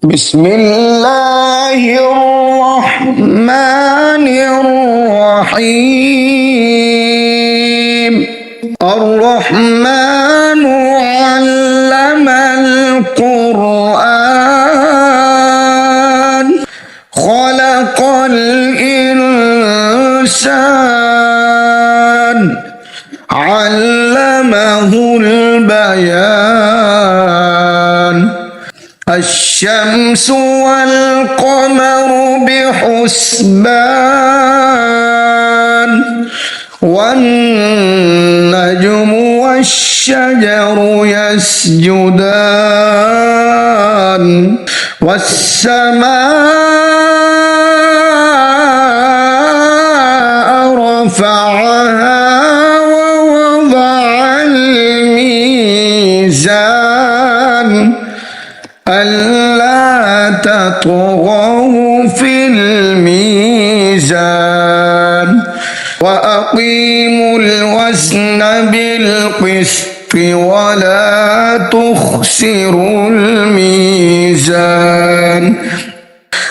بسم الله الرحمن الرحيم الرحمن علم القرآن خلق الإنسان علمه البيان الشمس والقمر بحسبان والنجم والشجر يسجدان والسماء رفعها ووضع الميزان ألا تطغوا في الميزان وأقيموا الوزن بالقسط ولا تخسروا الميزان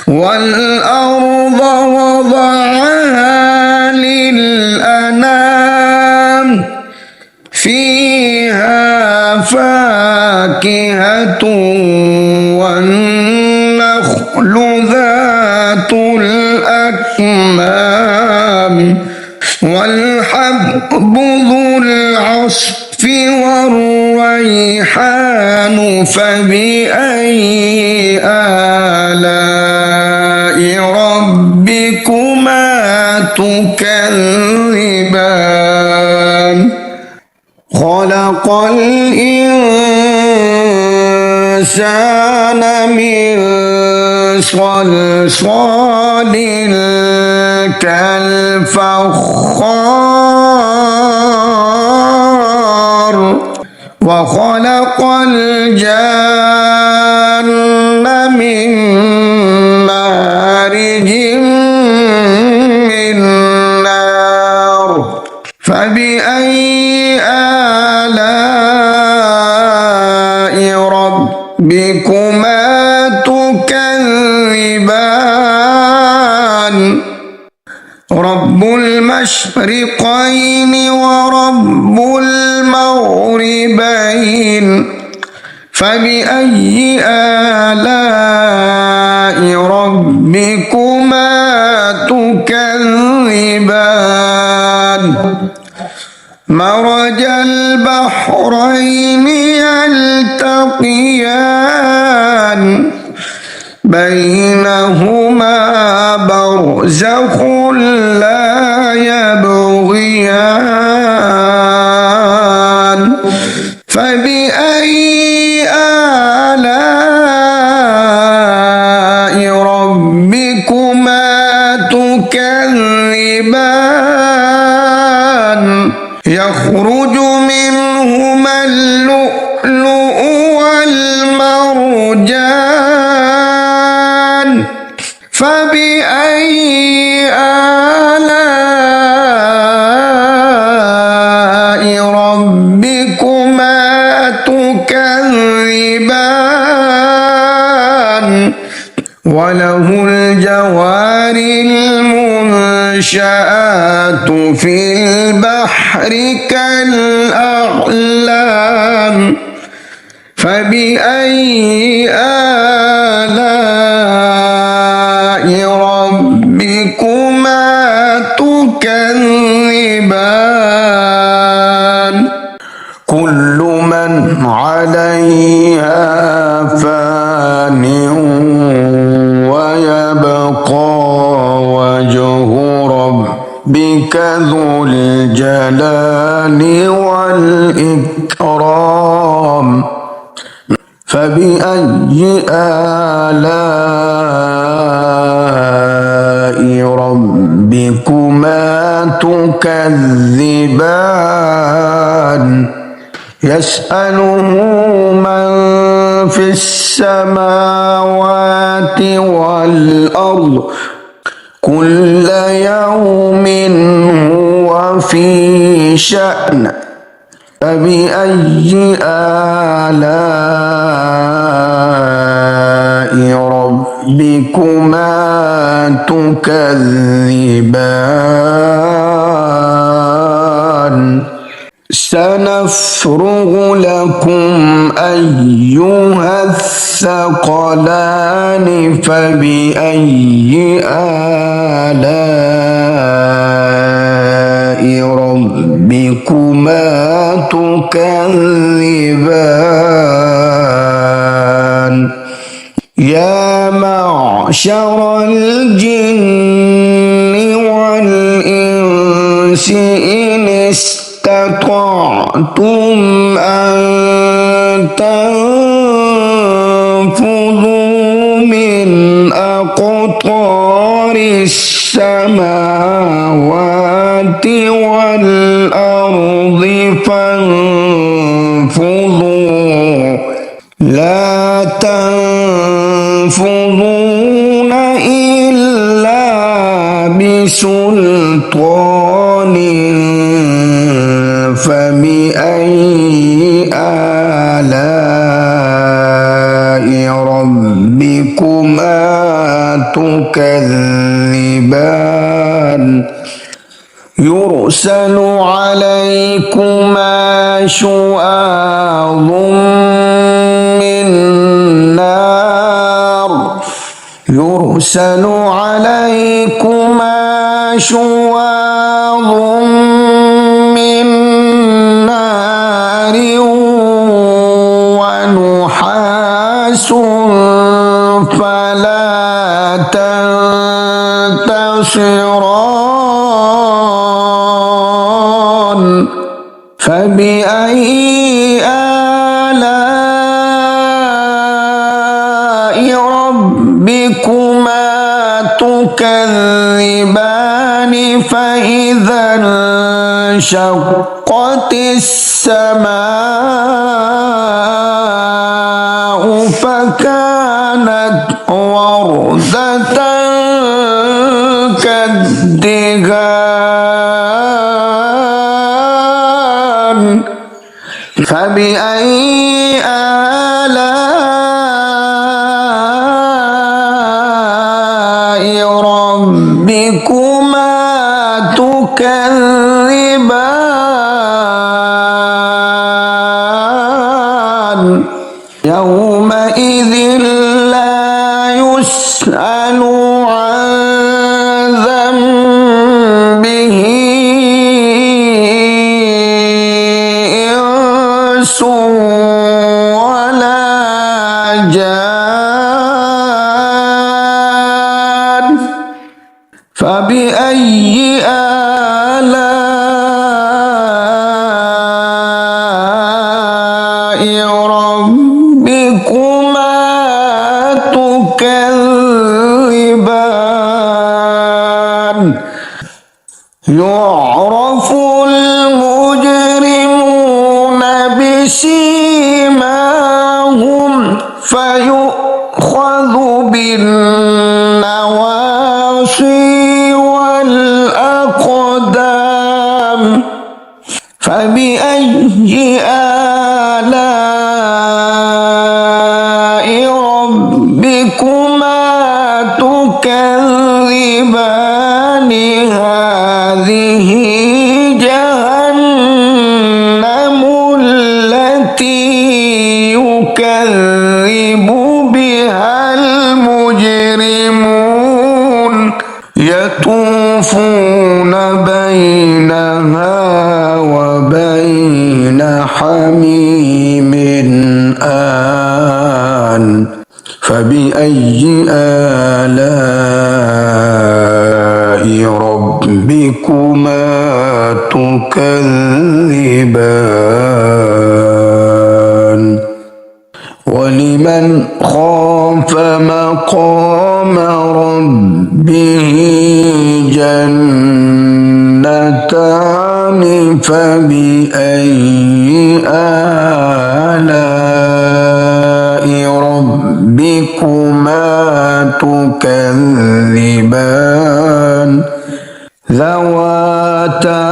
والأرض وضعها للأنام فيها فاكهة والنخل ذات الأكمام والحب ذو العصف والريحان فبأي آلاء ربكما تكذبان خلق الإنسان من صلصال كالفخار وخلق الجن من مارج من نار فبأي آلاء ربكما تكذبان رب المشرقين ورب المغربين فبأي آلاء ربكما تكذبان مرج البحرين يلتقيان بينهما برزخ لا يبغيان فبأي آلاء ربكما تكذبان يخرج منهما اللؤلؤ والمرجان فبأي آلاء ربكما تكذبان وله الجوار المنشآت في البحر كالأعلام فبأي آلاء ربكما تكذبان كل من عليها فان ويبقى وجه ربك ذو الجلال والإكرام فبأي آلاء ربكما تكذبان يسأله من في السماوات والأرض كل يوم هو في شأن فبأي آلاء ربكما تكذبان سنفرغ لكم أيها الثقلان فبأي آلاء ربكما تكذبان يا معشر الجن والإنس إن استطعتم أن تنفذوا من أقطار السماوات والأرض فانفذوا لا تنفذون إلا بسلطان فبأي آلاء ربكما تكذبان يرسل عليكما شواظ من نار يرسل عليكما شواظ من نار ونحاس فلا تنتصران فبأي آلاء ربكما تكذبان فإذا انشقت السماء فكانت وردة كالدهان فبأي آلاء ربكما تكذبان يومئذ لا يسأل عن ذنبه إنس ولا جان فبأي آلاء ربكما تكذبان يعرف المجرمون بسيماهم فيؤخذ بالنواصي والأقدام فبأي آلاء ربكما تكذبان هذه جهنم التي يكذب بها المجرمون يطوفون بينها وبين حميم آن فبأي آلاء ربكما تكذبان ولمن خاف مقام ربه جنتان فبأي آلاء ربكما تكذبان ذواتا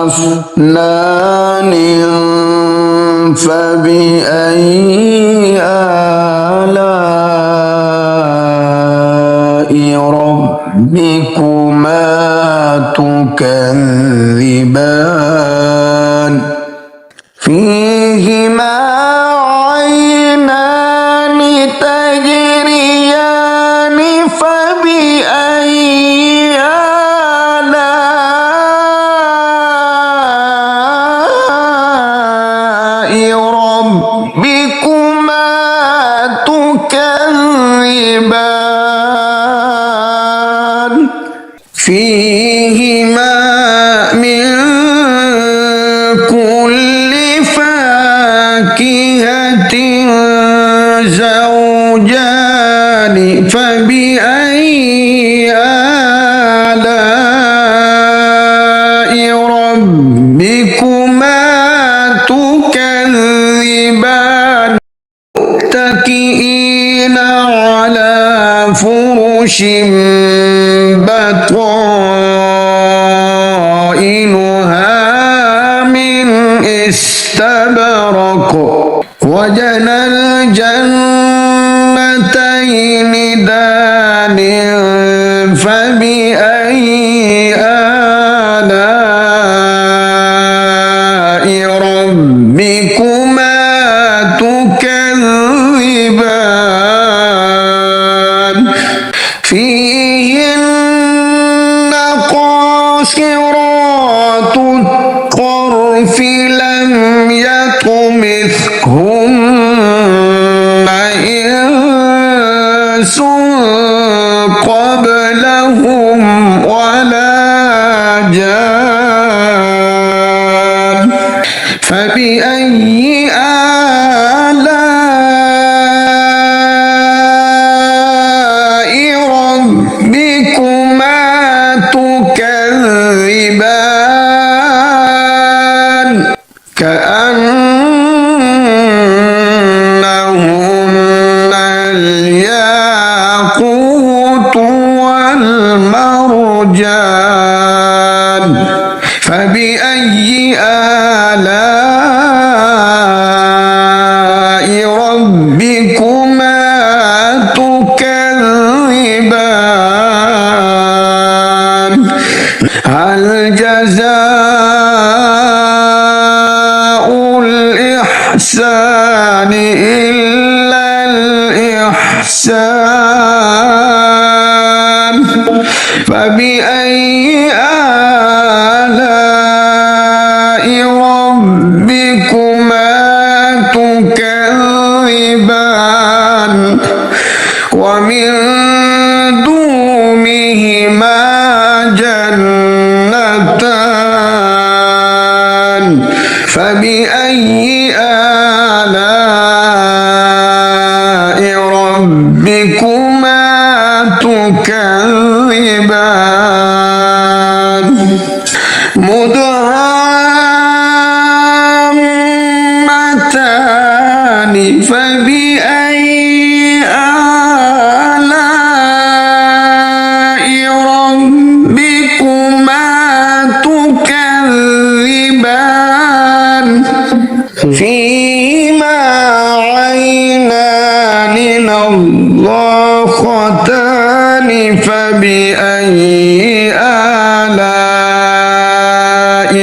أفنان فبأي تكذبان فيهما عينان تجريان فبأي آلاء ربكما تكذبان فيهما من كل فاكهة زوجان فبأي آلاء ربكما تكذبان متكئين على فرش بطائنها من استبرق وجنى الجنتين دان فبأي آلاء ربكما تكذبان فيهن قاصرات الطرف لم يطمثهن إنس قبلهم ولا جان فبأي آلاء ربكما تكذبان كأنهن الياقوت والمرجان فبأي آلاء ربكما تكذبان هل جزاء الإحسان إلا الإحسان فبأي آلاء ربكما تكذبان ومن دونهما جنتان فبأي آلاء ربكما تكذبان مدهامتان فبأي آلاء ربكما تكذبان فيهما عينان نضاختان فبأي آلاء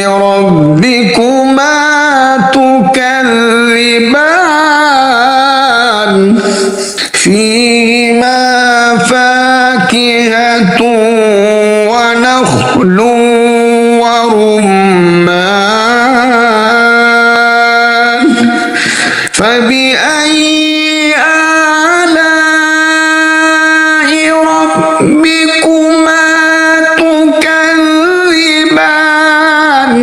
ربكما تكذبان فيهما فاكهة ونخل ورمان فبأي آلاء ربكما تكذبان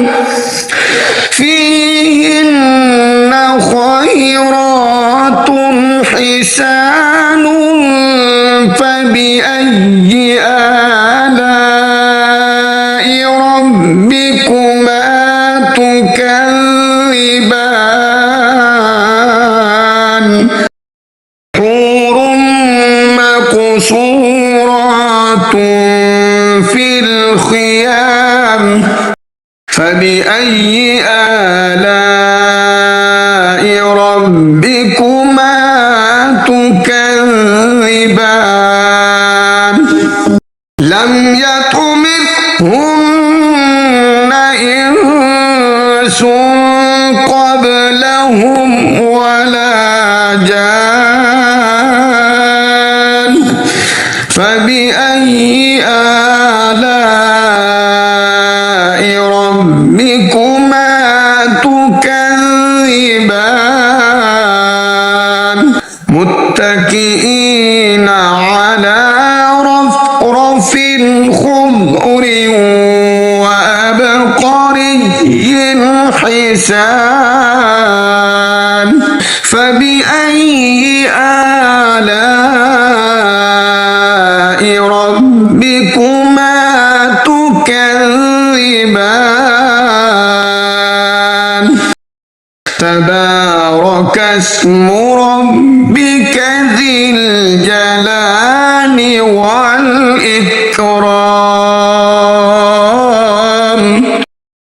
فيهن خيرات حسان فبأي آلاء ربكما تكذبان حور مقصورات في الخيام فبأي آلاء ربكما تكذبان لم يطمثهن جان فبأي آلاء ربكما تكذبان متكئين على رفرف خضر وأبقري حسان فبأي آلاء ربكما تكذبان تبارك اسم ربك ذي الجلال